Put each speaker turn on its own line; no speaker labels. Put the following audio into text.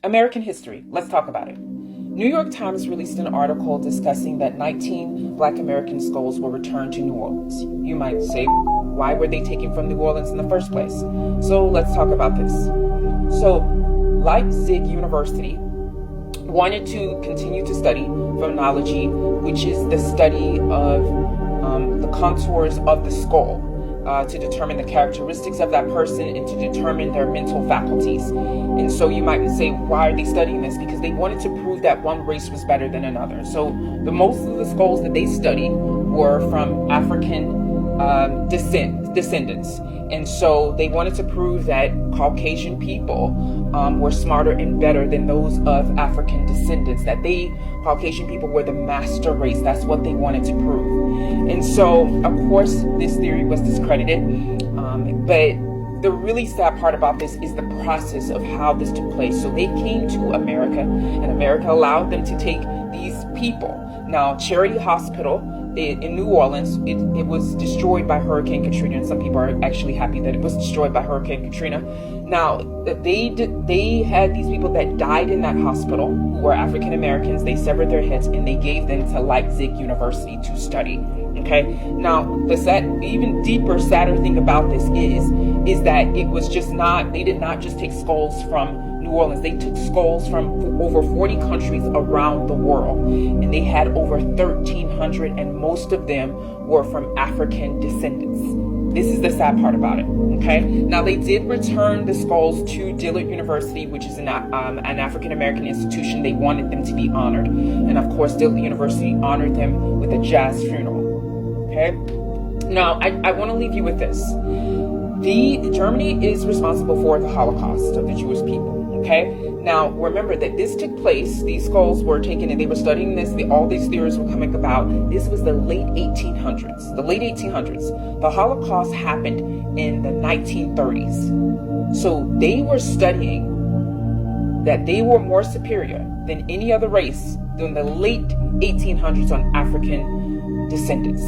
American history. Let's talk about it. New York Times released an article discussing that 19 Black American skulls were returned to New Orleans. You might say, why were they taken from New Orleans in the first place? So let's talk about this. So Leipzig University wanted to continue to study phrenology, which is the study of the contours of the skull, to determine the characteristics of that person and to determine their mental faculties. And so you might say, why are they studying this? Because they wanted to prove that one race was better than another. So the most of the skulls that they studied were from African descendants. And so they wanted to prove that Caucasian people were smarter and better than those of African descendants, that Caucasian people were the master race. That's what they wanted to prove. And so, of course, this theory was discredited. But the really sad part about this is the process of how this took place. So they came to America, and America allowed them to take these people. Now, Charity Hospital in New Orleans, it was destroyed by Hurricane Katrina, and some people are actually happy that it was destroyed by Hurricane Katrina. Now, they had these people that died in that hospital who were African Americans. They severed their heads and they gave them to Leipzig University to study. Okay. Now, the even deeper, sadder thing about this is that it was just they did not just take skulls from New Orleans. They took skulls from over 40 countries around the world, and they had over 1,300, and most of them were from African descendants. This is the sad part about it. Okay. Now, they did return the skulls to Dillard University, which is an African American institution. They wanted them to be honored, and of course, Dillard University honored them with a jazz funeral. Okay. Now, I want to leave you with this. Germany is responsible for the Holocaust of the Jewish people. Okay. Now, remember that this took place. These skulls were taken, and they were studying this. All these theories were coming about. This was the late 1800s. The late 1800s. The Holocaust happened in the 1930s. So they were studying that they were more superior than any other race during the late 1800s on African descendants.